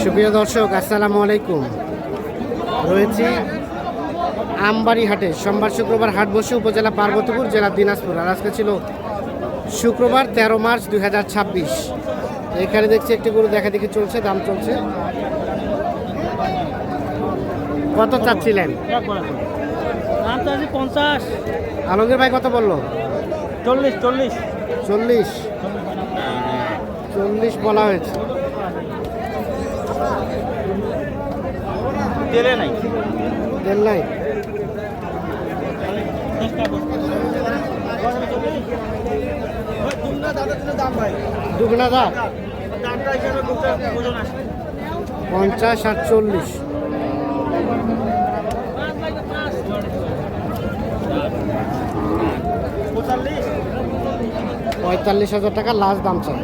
সুপ্রিয় দর্শক, আসসালামু আলাইকুম। রয়েছি আমবাড়ি হাটে। সোমবার শুক্রবার হাট বসে উপজেলা পার্বতীপুর, জেলা দিনাজপুর। আর আজকে ছিল শুক্রবার 13 মার্চ 2026। এখানে দেখছি একটি গরু দেখা দেখি চলছে, দাম চলছে। কত চাচ্ছিলেন? 50। আলমগীর ভাই কত বললো? 40 40 বলা হয়েছে। তেলে নাই। তেল নাই। দুগুনা দাম 50 আর 40। 45,000 টাকা লাস্ট দাম চাই।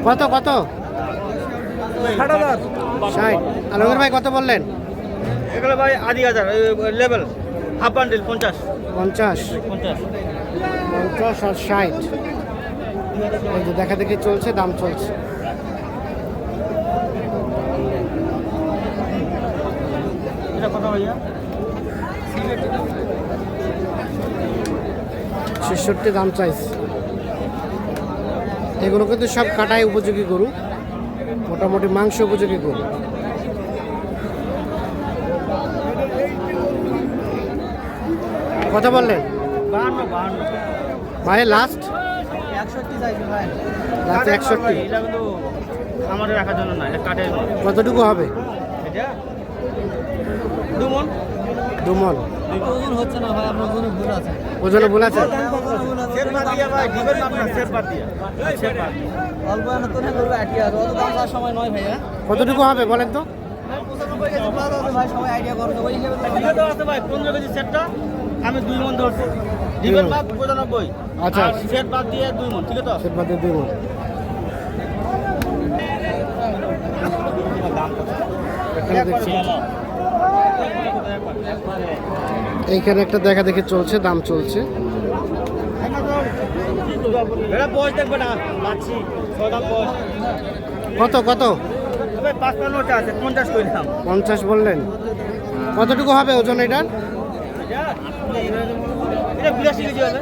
কত কত? 60,000। 60। আলমগীর ভাই কত বললেন? এগুলো ভাই আদি হাজার লেভেল হাফ বান্ডেল 50 50 আর 60। এই যে দেখা দেখি চলছে, দাম চলছে। এটা কত ভাইয়া? 66 দাম চাইছে। এগুলো কিন্তু সব কাটাই উপযোগী গরু, মোটামুটি মাংস উপযোগী গরু। কত বললেন? 52 ভাই লাস্ট 61 চাইছে ভাই। লাস্ট 61। এটা কিন্তু আমাদের রাখার জন্য না, এটা কাটে। কতটুকু হবে? এটা 2 মণ। 2 মণ। ওজন হচ্ছে না ভাই, আপনার ওজনে ভুল আছে। ওজনে ভুল আছে? সেট বাদ দিয়া ভাই, ডিবের মাপ না, সেট বাদ দিয়া। সেট বাদ। অল্প না তো না করবে 80,000। অত দাম আর সময় নয় ভাইয়া। কতটুকু হবে বলেন তো? 95 কেজি প্লাস আছে ভাই, সবাই আইডিয়া করো তো ওই হিসেবে। এটা আছে ভাই 15 কেজি সেটটা আমি 2 মণ ধরছি। ডিবের মাপ 95। আচ্ছা। আর সেট বাদ দিয়ে 2 মণ, ঠিক আছে তো? সেট বাদে 2 মণ। এখানে দেখছি, এইখানে একটা দেখা দেখি চলছে, দাম চলছে। এটা বয়স দেখবে না, মাছি ছদাম বয়স। কত কত? ভাই 55টা আছে, 50 কইলাম। 50 বললেন। কতটুকু হবে ওজন এটার? এটা 82 কেজি হবে।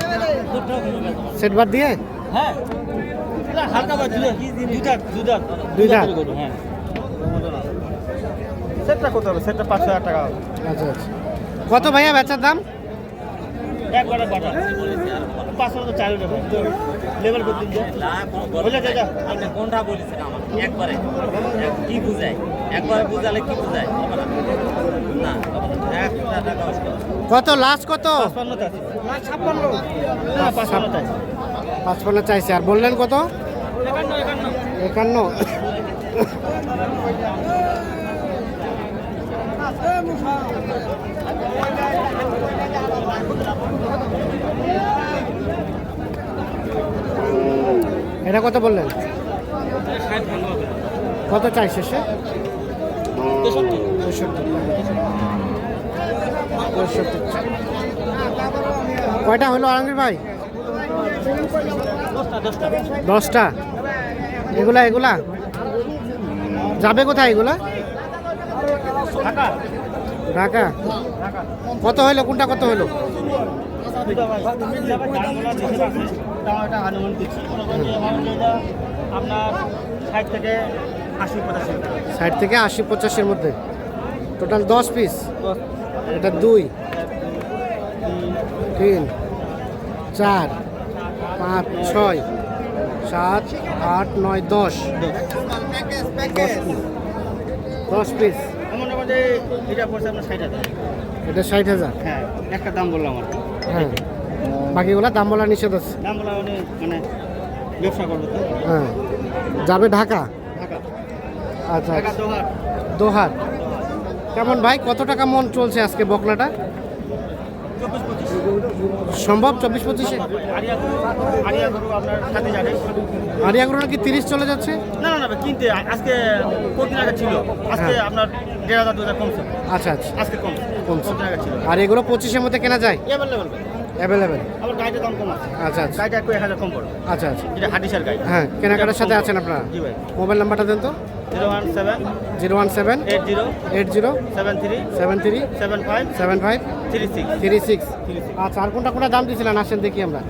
সেট বাদ দিয়ে? হ্যাঁ, এটা হালকা বা দুইটা হ্যাঁ। সেটটা কত হবে? সেটটা 5,000 টাকা হবে। আচ্ছা আচ্ছা। কত ভাইয়া বেচার দাম? একবারে বাটা 500 তো চালু দেবো লেভেল করতে দিন। বলে যা যা, আপনি কোনটা বলেছেন আমার একবারে কি বুঝায়? একবারে বুঝালে কি বুঝায়? হবে না, না হবে না। 1 টাকা অসুবিধা। কত লাস্ট কত? 55 টা আছে। 56 না 55 টা আছে। 55 চাইছে। আর বললেন কত? 51। এটা কত বললেন? কত চাই শেষে? 63। কয়টা হলো আলমগীর ভাই? 10টা। এগুলা এগুলা যাবে কোথায় এগুলা? ঢাকা। ঢাকা। কত হইলো? কোনটা কত হইলো? আপনার 60 থেকে 80-85। 60 থেকে 80-85-এর মধ্যে টোটাল 10 পিস। এটা 2 3 4 5 6 7 8 9 10 পিস। মোটামুটি এটা পড়ছে আপনার 60,000। এটা 60,000। হ্যাঁ, একটা দাম বললাম আর কি। হ্যাঁ, বাকিগুলা দাম বলা নিষেধ আছে। দাম বলা মানে ব্যবসা করবো তো। হ্যাঁ, যাবে ঢাকা। ঢাকা। আচ্ছা ঢাকা আচ্ছা। দোহার। দোহার। কেমন ভাই, কত টাকা মন চলছে আজকে বকনাটা? 24-25 সম্ভব 24-25-এ? আরিয়া গরু আপনার সাথে যাবে। আরিয়া গরু নাকি 30 চলে যাচ্ছে? না না না কিনতে আজকে কদিন আগে ছিল, আজকে হ্যাঁ। আপনার 1500-2000 কমছে, আচ্ছা আচ্ছা, আজকে কমছে, কমছে। কদিন আগে ছিল আর এগুলো 25-এর মধ্যে কেনা যায়? অ্যাভেলেবল। অ্যাভেলেবেল। আবার গাড়িটার দাম কম আছে, আচ্ছা আচ্ছা, গাড়িটা একটু 1000 কম পড়ে, আচ্ছা আচ্ছা। এটা হাডিসার গাড়ি। হ্যাঁ, কেনাকাটার সাথে আছেন আপনারা? জি ভাই। মোবাইল নাম্বারটা দেন তো। 017 017 80 80 73 73 75 75 36 36। আচ্ছা, আর কোনটা কোনটা দাম দিয়েছিলেন? আসেন দেখি আমরা।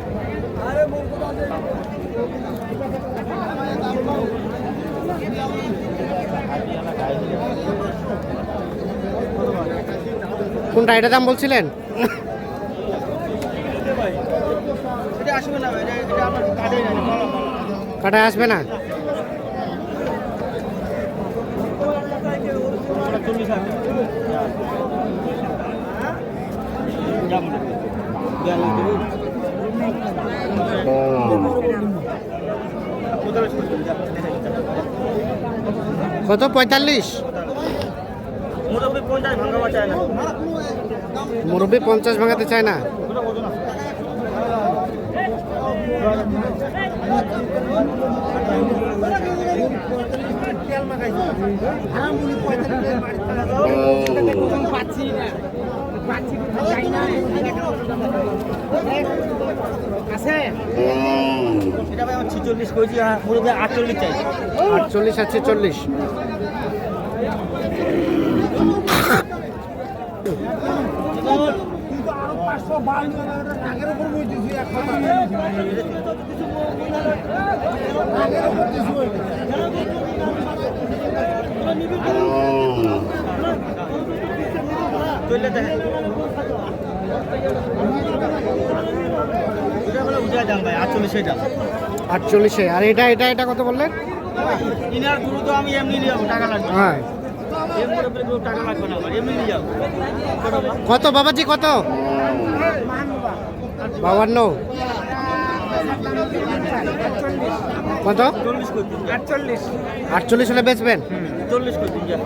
কোনটা এটা দাম বলছিলেন? এটা আসবে না ভাই, এটা আমার কার্ডে নাই, কাটায় আসবে না? 40 আছে। দাম দেবো। কত? 45? মোটামুটি 50 ভাঙা চায় না। মুরব্বী 50 ভাঙাতে চায় না? এটা ভাই আমার 46 কইছি, মুরব্বি 48 চাই। 48 আর 46। তুইলে দেখেন এটা বলে উঠে দাম ভাই 48 দাম। 48-এ। আর এটা এটা এটা কত বললেন? ইনার গুরু তো আমি এমনি নিয়ে যাবো, টাকা লাগবে না। হ্যাঁ, এর মুরব্বির গুরু টাকা লাগবে না আমার, এমনি নিয়ে যাবো। কত বাবাজি কত? 52। কত? 40 করছি, 48 48 হলে বেচবেন? 40 করছি যা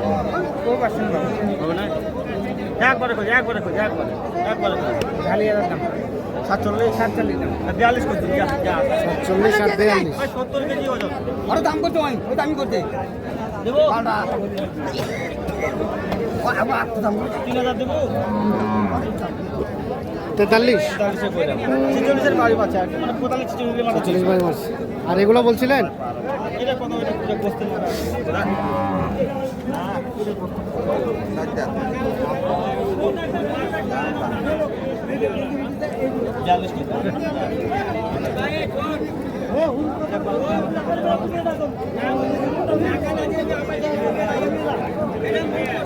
ও পার্সেন্ট হবে না। একবারে কই, একবারে কই, একবারে একবারে ঢালিয়ে দাম 47 দাম 42 করছি যা যা 47 আর 42। ভাই 70 কেজি ওজন। আরো দাম করতে হয়, ওই দামি করতে দেবো আমার আটটা দাম 3000 দেবো। 43? 46 এ কইলাম, 46 এর বাড়ি বাচ্চা আর কি, মানে 45 46 এর মানে 46 বাই মাস। আর এগুলো বলছিলেন? এটা কত, এটা পুরো বস্তে না। জালিশ কি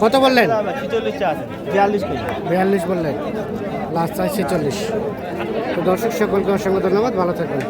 কত বললেন? 46 চা আছে, 42 কেজি। 42 বললেন, লাস্ট চাই 46। তো দর্শক সকলকে অসংখ্য ধন্যবাদ, ভালো থাকবেন।